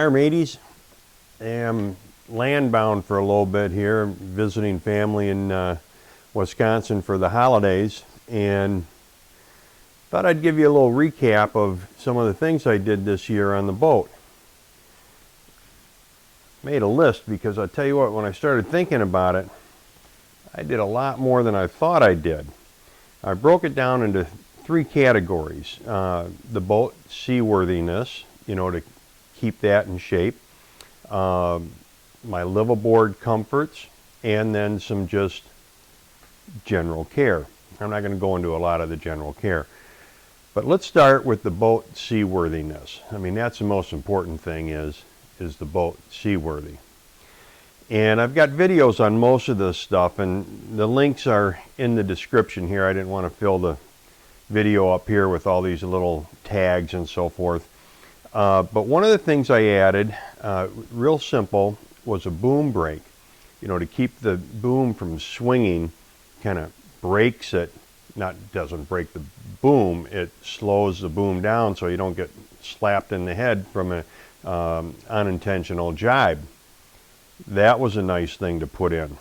Fire mateys. I'm landbound for a little bit here, visiting family in Wisconsin for the holidays, and thought I'd give you a little recap of some of the things I did this year on the boat. Made a list because I tell you what, when I started thinking about it, I did a lot more than I thought I did. I broke it down into three categories. The boat seaworthiness, to keep that in shape. My live aboard comforts, and then some just general care. I'm not going to go into a lot of the general care. But let's start with the boat seaworthiness. I mean, that's the most important thing is the boat seaworthy. And I've got videos on most of this stuff, and the links are in the description here. I didn't want to fill the video up here with all these little tags and so forth. But one of the things I added, real simple, was a boom brake. To keep the boom from swinging, kind of breaks it. Doesn't break the boom, it slows the boom down so you don't get slapped in the head from an unintentional jibe. That was a nice thing to put in.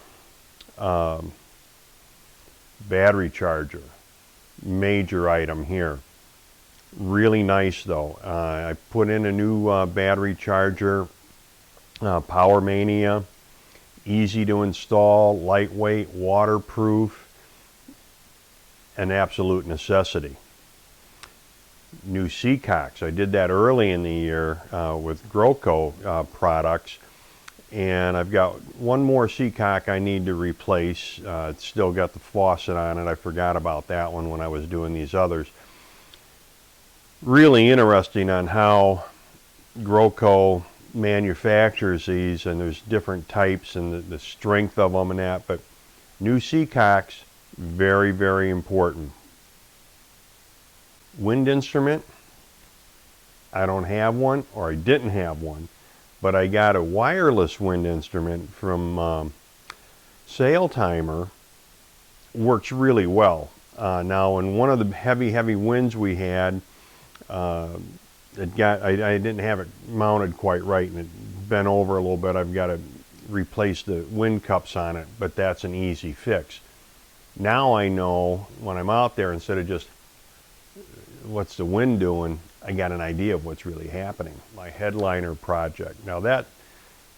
Battery charger, major item here. Really nice though. I put in a new battery charger, Power Mania, easy to install, lightweight, waterproof, an absolute necessity. New Seacocks. I did that early in the year with Groco products, and I've got one more Seacock I need to replace. It's still got the faucet on it. I forgot about that one when I was doing these others. Really interesting on how Groco manufactures these, and there's different types and the strength of them and that, but new Seacocks, very, very important. Wind instrument, I don't have one, or I didn't have one, but I got a wireless wind instrument from Sail Timer. Works really well. Now in one of the heavy winds we had, I didn't have it mounted quite right, and it bent over a little bit. I've got to replace the wind cups on it, but that's an easy fix. Now I know when I'm out there, instead of just what's the wind doing, I got an idea of what's really happening. My headliner project. Now that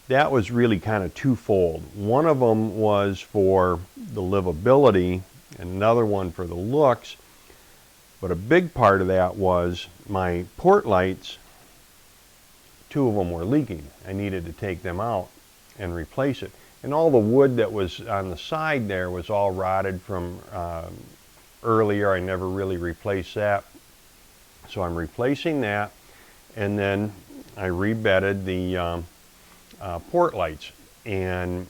was really kind of twofold. One of them was for the livability and another one for the looks. But a big part of that was my port lights, two of them were leaking. I needed to take them out and replace it. And all the wood that was on the side there was all rotted from earlier. I never really replaced that. So I'm replacing that, and then I rebedded the port lights. And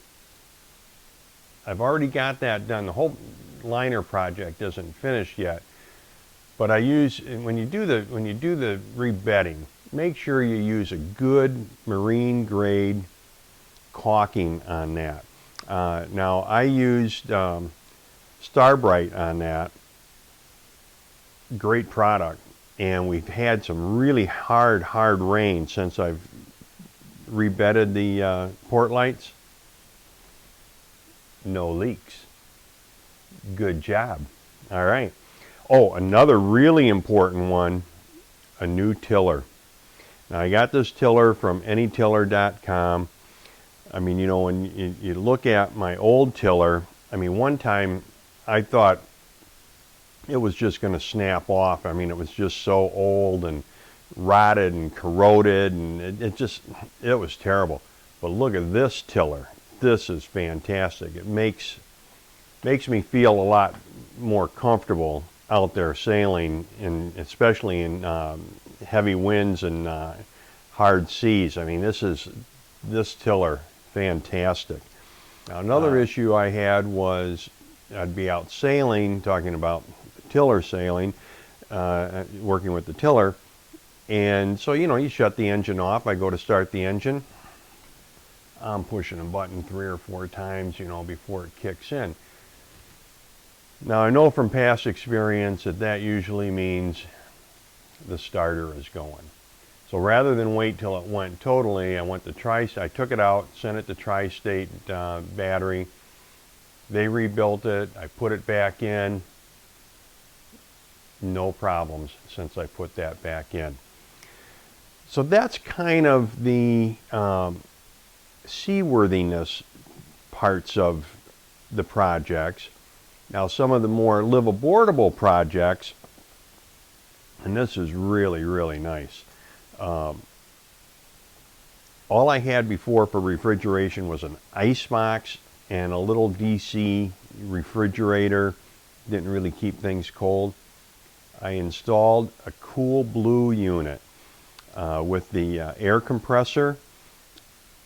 I've already got that done. The whole liner project isn't finished yet. But I use, when you do the rebedding, make sure you use a good marine grade caulking on that. Now I used Starbright on that. Great product, and we've had some really hard rain since I've rebedded the port lights. No leaks. Good job. All right. Oh, another really important one, a new tiller. Now I got this tiller from anytiller.com. I mean, when you look at my old tiller, I mean, one time I thought it was just going to snap off. I mean, it was just so old and rotted and corroded, and it was terrible. But look at this tiller. This is fantastic. It makes me feel a lot more comfortable out there sailing, especially in heavy winds and hard seas. I mean, this tiller, fantastic. Now, another issue I had was I'd be out sailing, talking about tiller sailing, working with the tiller, and so you shut the engine off. I go to start the engine. I'm pushing a button 3 or 4 times, before it kicks in. Now I know from past experience that usually means the starter is going. So rather than wait till it went totally, I took it out, sent it to Tri-State Battery. They rebuilt it. I put it back in. No problems since I put that back in. So that's kind of the seaworthiness parts of the projects. Now some of the more live-aboardable projects, and this is really, really nice. All I had before for refrigeration was an ice box and a little DC refrigerator. Didn't really keep things cold. I installed a cool blue unit with the air compressor.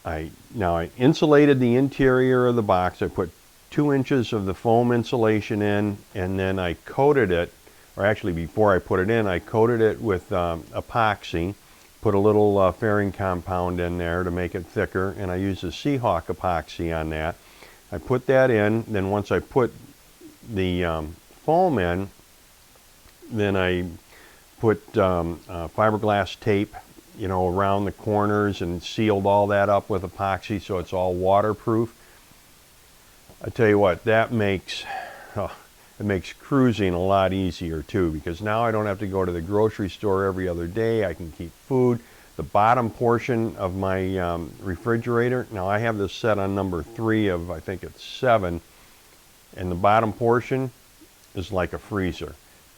Now I insulated the interior of the box. I put 2 inches of the foam insulation in, and then I coated it, or actually before I put it in, I coated it with epoxy. Put a little fairing compound in there to make it thicker, and I used a Seahawk epoxy on that. I put that in, then once I put the foam in, then I put fiberglass tape, you know, around the corners and sealed all that up with epoxy so it's all waterproof. I tell you what, that makes it makes cruising a lot easier too, because now I don't have to go to the grocery store every other day. I can keep food. The bottom portion of my refrigerator, now I have this set on number 3 of, I think it's 7, and the bottom portion is like a freezer.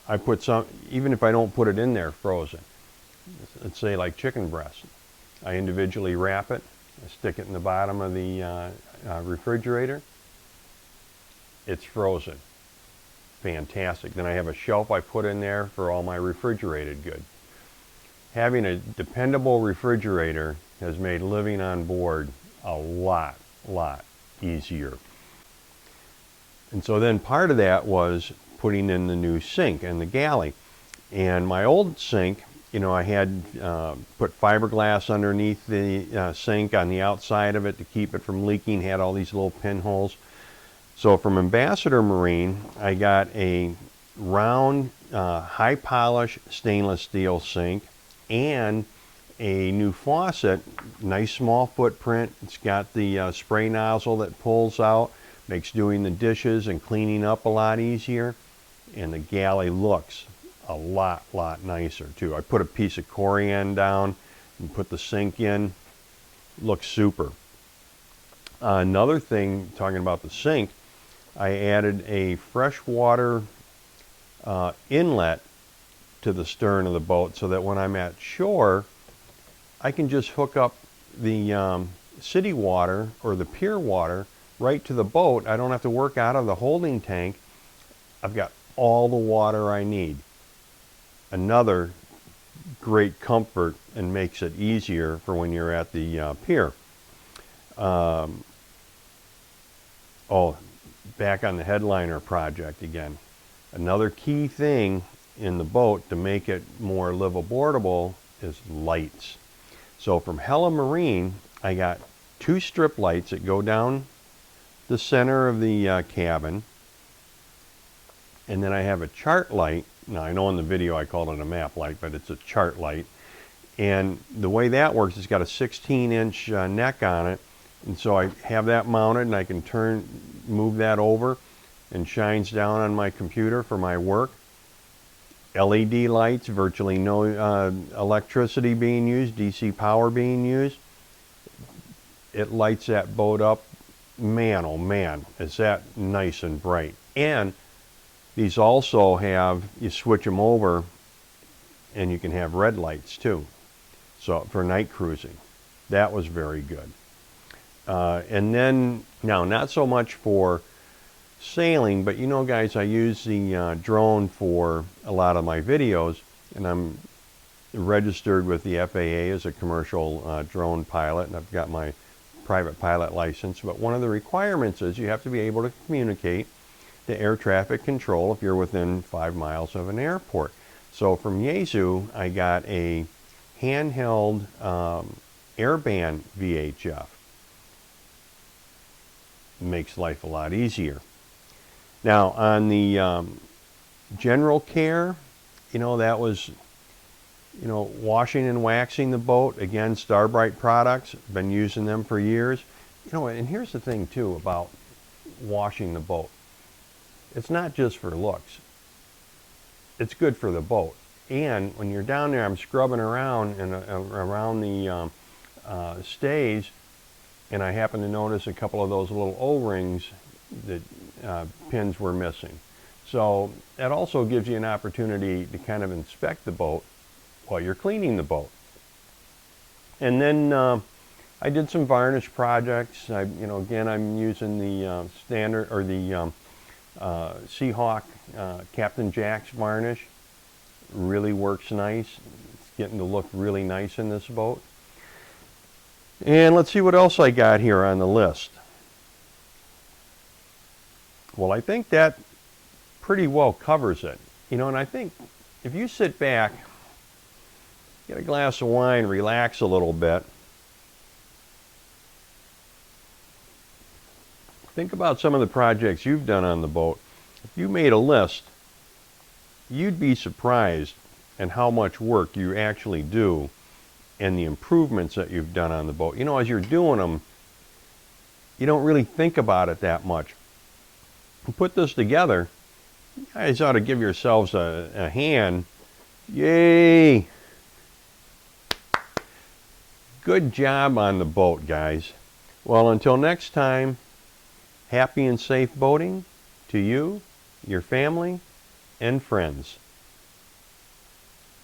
I put some, even if I don't put it in there frozen, let's say like chicken breast, I individually wrap it, I stick it in the bottom of the refrigerator, it's frozen. Fantastic. Then I have a shelf I put in there for all my refrigerated goods. Having a dependable refrigerator has made living on board a lot easier. And so then part of that was putting in the new sink and the galley. And my old sink, you know, I had put fiberglass underneath the sink on the outside of it to keep it from leaking, had all these little pinholes. So from Ambassador Marine, I got a round, high polish stainless steel sink and a new faucet, nice small footprint. It's got the spray nozzle that pulls out, makes doing the dishes and cleaning up a lot easier. And the galley looks a lot nicer too. I put a piece of corian down and put the sink in. Looks super. Another thing, talking about the sink, I added a freshwater inlet to the stern of the boat so that when I'm at shore, I can just hook up the city water or the pier water right to the boat. I don't have to work out of the holding tank. I've got all the water I need. Another great comfort and makes it easier for when you're at the pier. Back on the headliner project again. Another key thing in the boat to make it more live-aboardable is lights. So from Hella Marine, I got 2 strip lights that go down the center of the cabin. And then I have a chart light. Now I know in the video I called it a map light, but it's a chart light. And the way that works, it's got a 16-inch neck on it. And so I have that mounted and I can move that over, and shines down on my computer for my work. LED lights, virtually no electricity being used, DC power being used. It lights that boat up. Man, oh man, is that nice and bright. And these also have, you switch them over and you can have red lights too. So for night cruising, that was very good. And then, now not so much for sailing, but you know guys, I use the drone for a lot of my videos, and I'm registered with the FAA as a commercial drone pilot, and I've got my private pilot license. But one of the requirements is you have to be able to communicate to air traffic control if you're within 5 miles of an airport. So from Yaesu, I got a handheld airband VHF. Makes life a lot easier. Now on the general care, you know, that was You know, washing and waxing the boat. Again, Starbright products. Been using them for years. You know, and here's the thing too about washing the boat. It's not just for looks. It's good for the boat. And when you're down there, I'm scrubbing around and around the stays, and I happen to notice a couple of those little O-rings that pins were missing. So that also gives you an opportunity to kind of inspect the boat while you're cleaning the boat. And then I did some varnish projects. Again, I'm using the standard or the Seahawk Captain Jack's varnish. Really works nice. It's getting to look really nice in this boat. And let's see what else I got here on the list. Well, I think that pretty well covers it. You know, and I think if you sit back, get a glass of wine, relax a little bit, think about some of the projects you've done on the boat. If you made a list, you'd be surprised at how much work you actually do and the improvements that you've done on the boat. You know, as you're doing them, you don't really think about it that much. You put this together, you guys ought to give yourselves a hand. Yay! Good job on the boat, guys. Well, until next time, happy and safe boating to you, your family, and friends.